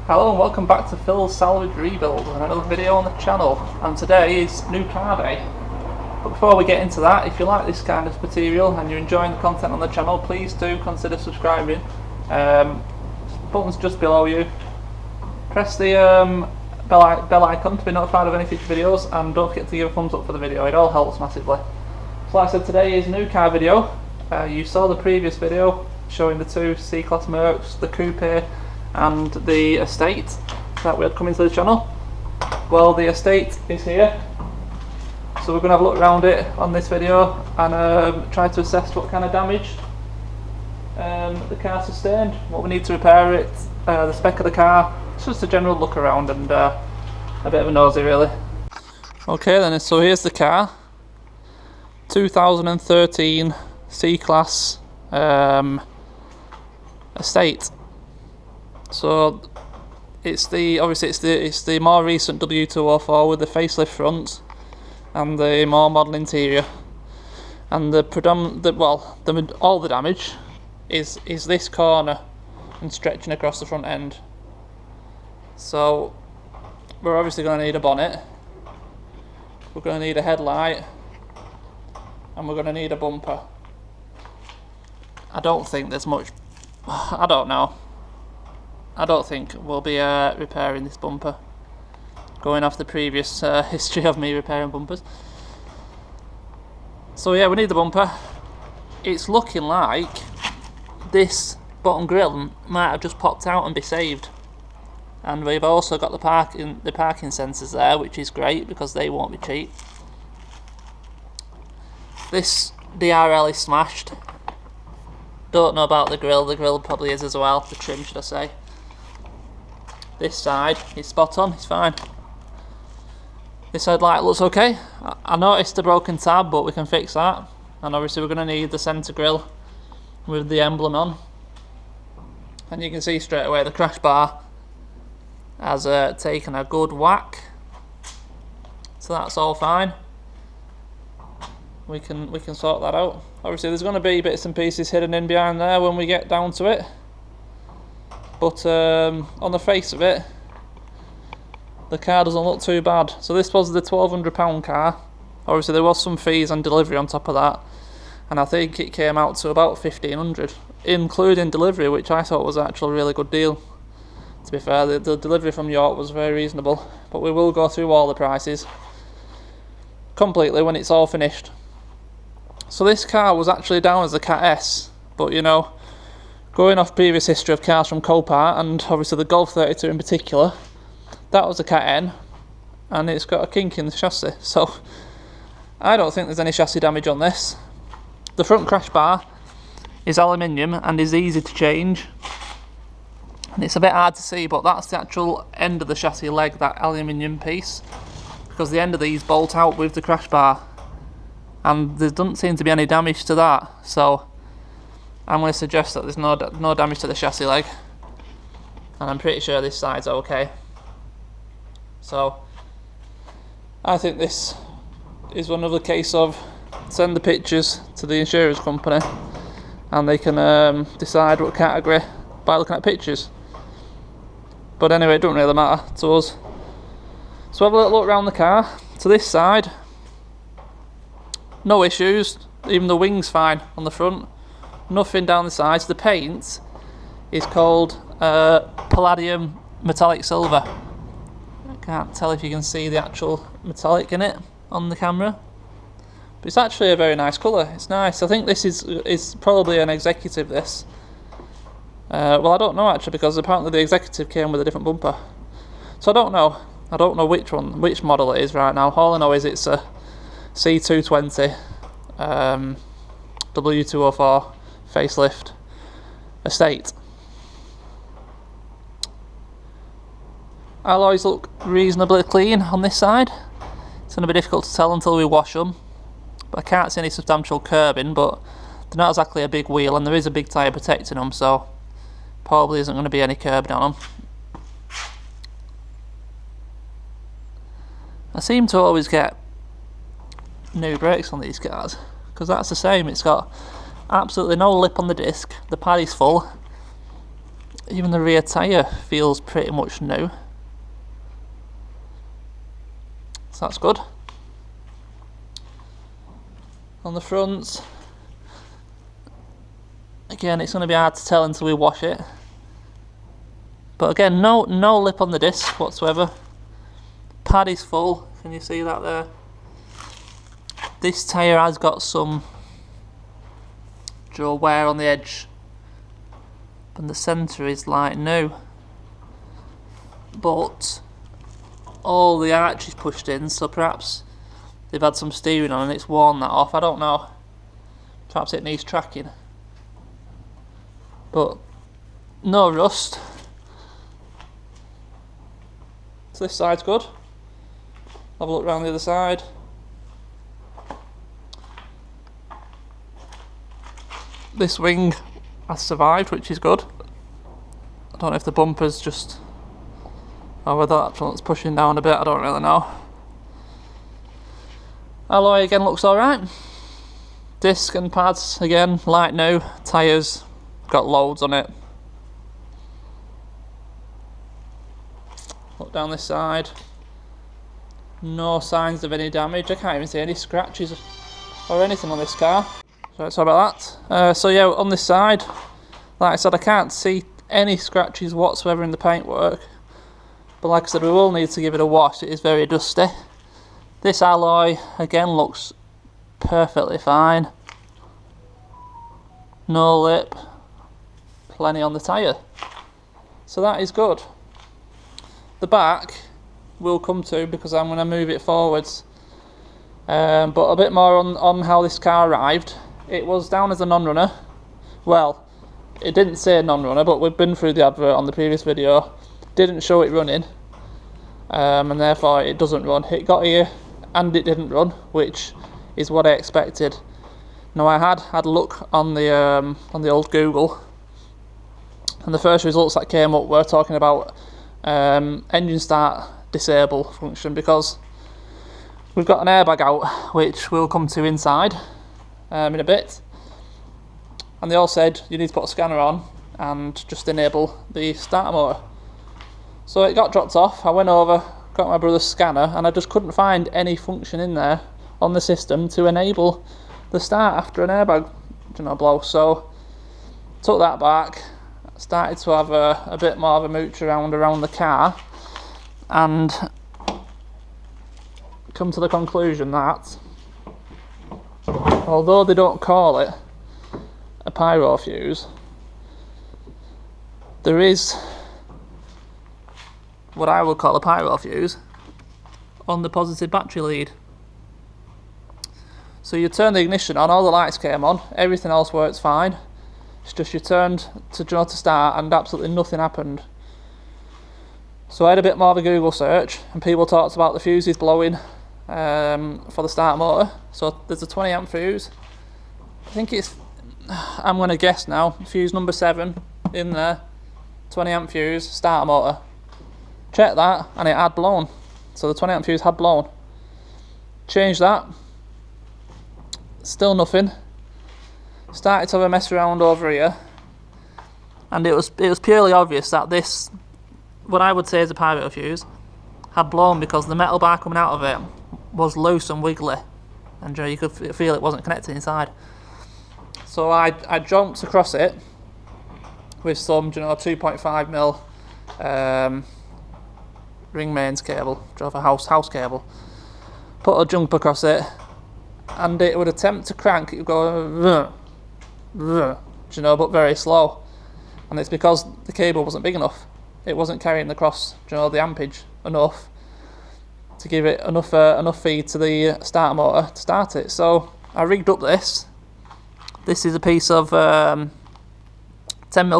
Hello and welcome back to Phil's Salvage Rebuild and another video on the channel, and today is new car day. But before we get into that, if you like this kind of material and you're enjoying the content on the channel, please do consider subscribing. Button's just below you. Press the bell icon to be notified of any future videos, and don't forget to give a thumbs up for the video, it all helps massively. So like I said, today is new car video. You saw the previous video showing the two C-Class Mercs, the Coupe and the Estate that we had come into the channel. Well, the Estate is here, so we're going to have a look around it on this video and try to assess what kind of damage the car sustained, what we need to repair it, the spec of the car. It's just a general look around and a bit of a nosy really. Okay then, so here's the car. 2013 C-Class Estate. So it's the more recent W204 with the facelift front and the more modern interior, and all the damage is this corner and stretching across the front end. So we're obviously going to need a bonnet, we're going to need a headlight, and we're going to need a bumper. I don't think there's much, I don't think we'll be repairing this bumper, going off the previous history of me repairing bumpers. So yeah, we need the bumper. It's looking like this bottom grille might have just popped out and be saved, and we've also got the parking sensors there, which is great because they won't be cheap. This DRL is smashed. Don't know about the grill probably is as well, the trim should I say. This side is spot on, it's fine. This headlight looks okay. I noticed the broken tab, but we can fix that. And obviously we're going to need the centre grille with the emblem on. And you can see straight away the crash bar has taken a good whack. So that's all fine. We can sort that out. Obviously there's going to be bits and pieces hidden in behind there when we get down to it. But on the face of it, the car doesn't look too bad. So this was the £1,200 car. Obviously there was some fees and delivery on top of that, and I think it came out to about £1,500, including delivery, which I thought was actually a really good deal. To be fair, the delivery from York was very reasonable, but we will go through all the prices completely when it's all finished. So this car was actually down as a Cat S, but you know, going off previous history of cars from Copart, and obviously the Golf 32 in particular, that was a Cat N, and it's got a kink in the chassis, so I don't think there's any chassis damage on this. The front crash bar is aluminium and is easy to change, and it's a bit hard to see, but that's the actual end of the chassis leg, that aluminium piece, because the end of these bolt out with the crash bar, and there doesn't seem to be any damage to that, so I'm going to suggest that there's no damage to the chassis leg, and I'm pretty sure this side's okay. So I think this is one of the case of send the pictures to the insurance company and they can decide what category by looking at pictures. But anyway, it doesn't really matter to us. So have a little look around the car. To this side, no issues, even the wing's fine on the front. Nothing down the sides. The paint is called Palladium Metallic Silver. I can't tell if you can see the actual metallic in it on the camera, but it's actually a very nice colour. It's nice. I think this is probably an executive. This. Well, I don't know actually, because apparently the executive came with a different bumper. So I don't know. I don't know which model it is right now. All I know is it's a C220 W204 facelift Estate. Alloys look reasonably clean on this side. It's going to be difficult to tell until we wash them, but I can't see any substantial curbing, but they're not exactly a big wheel, and there is a big tyre protecting them, so probably isn't going to be any curbing on them. I seem to always get new brakes on these cars, because that's the same. It's got absolutely no lip on the disc, the pad is full, even the rear tyre feels pretty much new. So that's good. On the front, again, it's going to be hard to tell until we wash it. But again, no lip on the disc whatsoever. Pad is full. Can you see that there? This tyre has got some wear on the edge, and the centre is like new. But all the arch is pushed in, so perhaps they've had some steering on and it's worn that off. I don't know. Perhaps it needs tracking. But no rust. So this side's good. Have a look around the other side. This wing has survived, which is good. I don't know if the bumper's just, or whether that one's pushing down a bit, I don't really know. Alloy again looks alright. Disc and pads again, light new. Tyres, got loads on it. Look down this side. No signs of any damage. I can't even see any scratches or anything on this car. So sorry about that. So yeah, on this side, like I said, I can't see any scratches whatsoever in the paintwork. But like I said, we will need to give it a wash. It is very dusty. This alloy again looks perfectly fine. No lip. Plenty on the tyre. So that is good. The back we'll come to because I'm going to move it forwards. But a bit more on how this car arrived. It was down as a non-runner. Well, it didn't say non-runner, but we've been through the advert on the previous video. Didn't show it running, and therefore it doesn't run. It got here and it didn't run, which is what I expected. Now I had a look on the old Google, and the first results that came up were talking about engine start disable function, because we've got an airbag out, which we'll come to inside in a bit, and they all said you need to put a scanner on and just enable the starter motor. So it got dropped off. I went over, got my brother's scanner, and I just couldn't find any function in there on the system to enable the start after an airbag blow. So took that back, started to have a bit more of a mooch around the car, and come to the conclusion that although they don't call it a pyro fuse, there is what I would call a pyro fuse on the positive battery lead. So you turn the ignition on, all the lights came on, everything else works fine. It's just you turned to start and absolutely nothing happened. So I had a bit more of a Google search, and people talked about the fuses blowing for the starter motor. So there's a 20 amp fuse. I think it's, I'm going to guess now, fuse number 7 in there, 20 amp fuse, starter motor. Check that, and it had blown. So the 20 amp fuse had blown. Changed that, still nothing. Started to have a mess around over here, and it was purely obvious that this, what I would say is a pyro fuse, had blown because the metal bar coming out of it was loose and wiggly, and you could feel it wasn't connected inside. So I jumped across it with some 2.5mm ring mains cable, drove a house cable, put a jump across it, and it would attempt to crank. It would go but very slow, and it's because the cable wasn't big enough. It wasn't carrying across the ampage enough to give it enough feed to the starter motor to start it. So I rigged up this. This is a piece of 10mm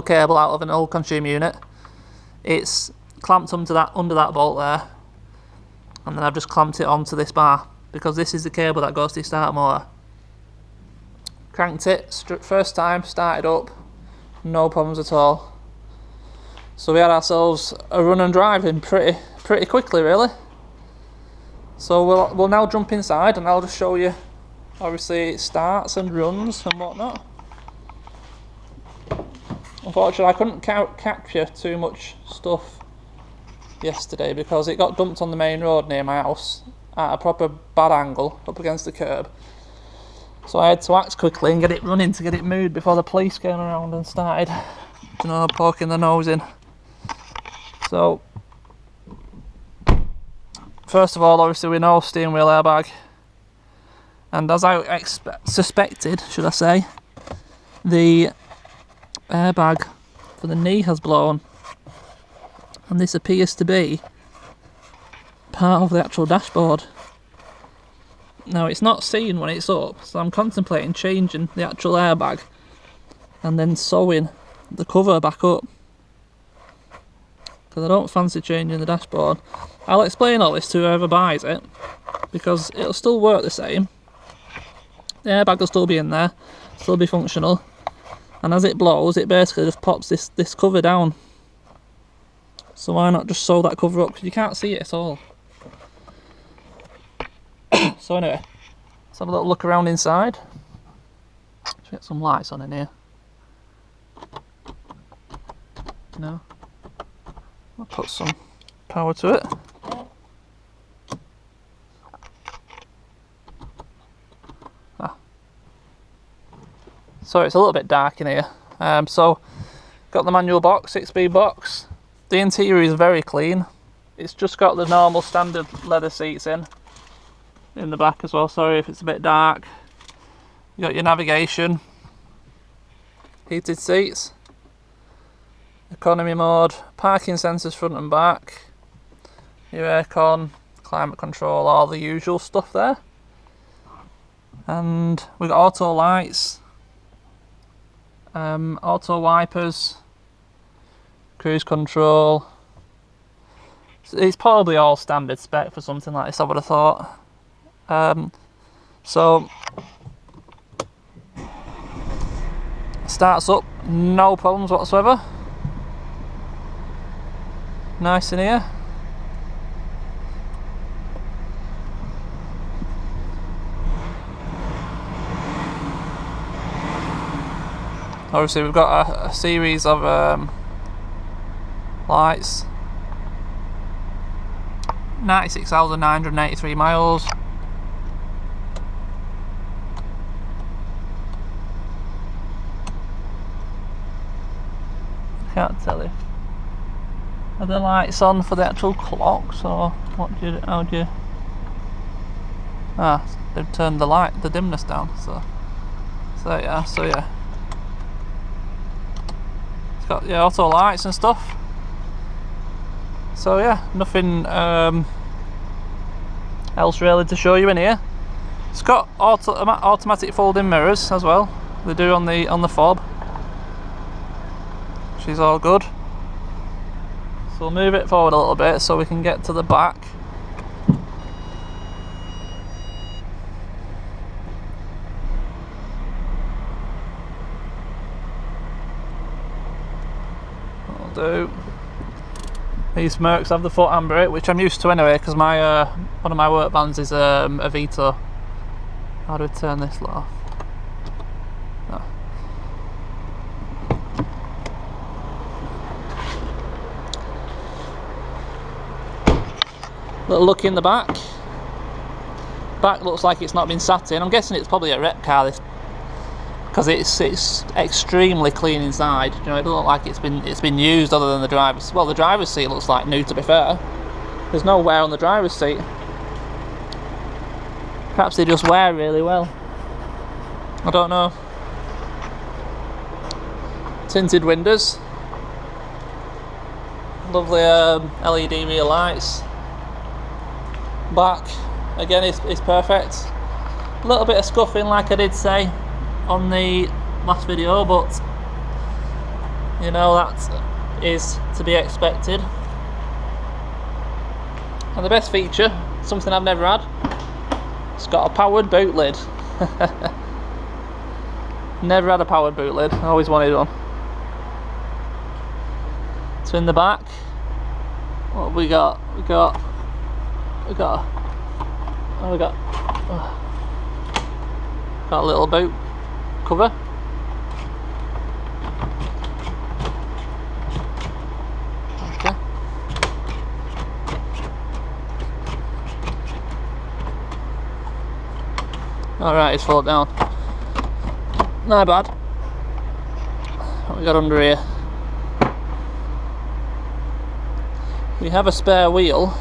cable out of an old consumer unit. It's clamped under that bolt there, and then I've just clamped it onto this bar because this is the cable that goes to the starter motor. Cranked it first time, started up, no problems at all. So we had ourselves a run and drive in pretty quickly, really. So we'll now jump inside, and I'll just show you. Obviously it starts and runs and whatnot. unfortunately I couldn't capture too much stuff yesterday because it got dumped on the main road near my house at a proper bad angle up against the curb. So I had to act quickly and get it running to get it moved before the police came around and started, you know, poking their nose in. So first of all, obviously we know steering wheel airbag, and as I suspected, should I say, the airbag for the knee has blown, and this appears to be part of the actual dashboard. Now it's not seen when it's up, so I'm contemplating changing the actual airbag and then sewing the cover back up, because I don't fancy changing the dashboard. I'll explain all this to whoever buys it, because it'll still work the same. The airbag will still be in there, still be functional, and as it blows it basically just pops this cover down. So why not just sew that cover up, because you can't see it at all. So anyway, let's have a little look around inside. Let's get some lights on in here. No, I'll put some power to it. So it's a little bit dark in here. So got the manual box, 6-speed box. The interior is very clean. It's just got the normal standard leather seats in the back as well. Sorry if it's a bit dark. You got your navigation, heated seats, economy mode, parking sensors front and back, your aircon, climate control, all the usual stuff there. And we've got auto lights, auto wipers, cruise control. It's probably all standard spec for something like this, I would have thought. So starts up, no problems whatsoever. Nice in here. Obviously we've got a series of lights. 96,983 miles. Can't tell if are the lights on for the actual clocks, or what do you, how do you? Ah, they've turned the dimness down. So yeah. It's got the auto lights and stuff. So yeah, nothing else really to show you in here. It's got automatic folding mirrors as well. They do on the fob. She's all good. So we'll move it forward a little bit so we can get to the back. That'll do. These Mercs have the foot handbrake, which I'm used to anyway, because my one of my work vans is a Vito. How do we turn this off? No. Little look in the back. Back looks like it's not been sat in. I'm guessing it's probably a rep car, this, because it's extremely clean inside. You know, it doesn't look like it's been used other than the driver's. Well, the driver's seat looks like new, to be fair. There's no wear on the driver's seat. Perhaps they just wear really well. I don't know. Tinted windows. Lovely LED rear lights. Back again is perfect. A little bit of scuffing, like I did say on the last video, but you know, that is to be expected. And the best feature, something I've never had, it's got a powered boot lid. Never had a powered boot lid, I always wanted one. So in the back, what have we got? We got a little boot cover. Alright, it's fallen down. No bad. What we got under here? We have a spare wheel,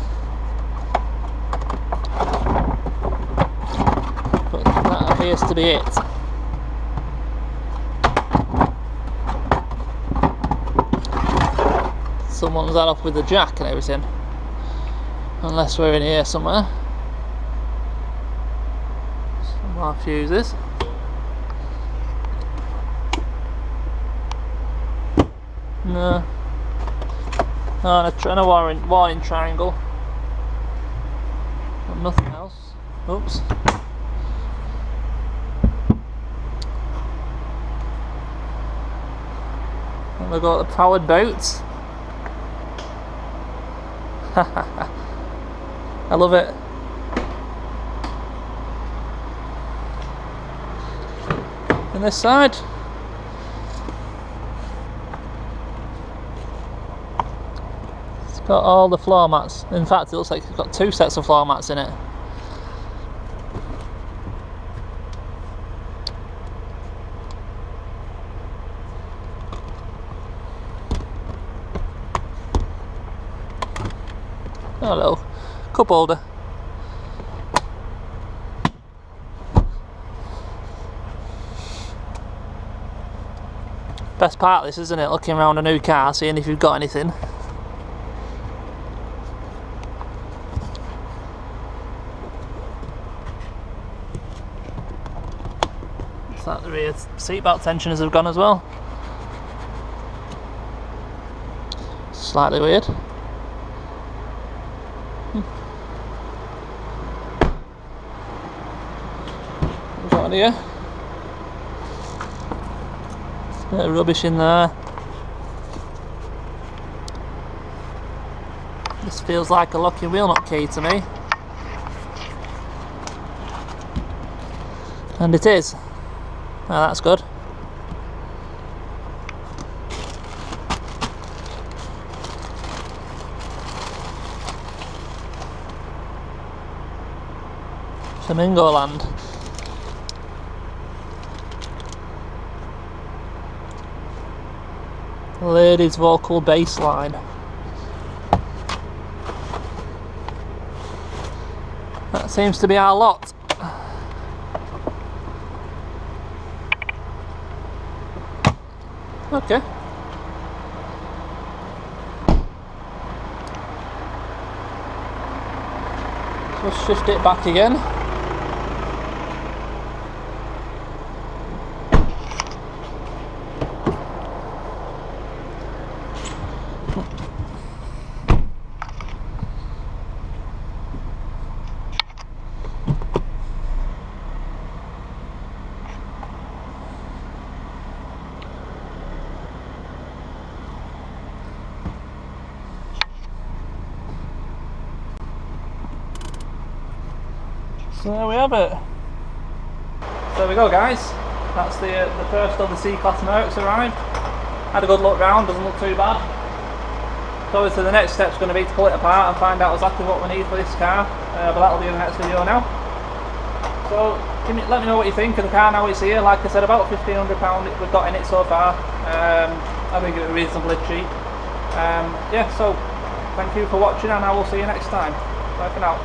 but that appears to be it. Someone's had off with the jack and everything, unless we're in here somewhere. Some more fuses. No. Oh, and a warning triangle. But nothing else. Oops. And we've got the powered boats. I love it. And this side. Got all the floor mats. In fact, it looks like it's got 2 sets of floor mats in it. Oh, a little cup holder. Best part of this, isn't it? Looking around a new car, seeing if you've got anything. That the rear seatbelt tensioners have gone as well. Slightly weird. What's got in here? Bit of rubbish in there. This feels like a locking wheel nut key to me. And it is. Oh, that's good. Flamingo land. Ladies vocal bass line. That seems to be our lot. Okay. Just shift it back again. So there we have it. So there we go, guys. That's the first of the C-Class Mercs arrived. Had a good look round, doesn't look too bad. So obviously the next step's going to be to pull it apart and find out exactly what we need for this car. But that'll be in the next video now. So let me know what you think of the car now it's here. Like I said, about £1,500 we've got in it so far. I think it was reasonably cheap. Yeah, so thank you for watching and I will see you next time. Bye for now.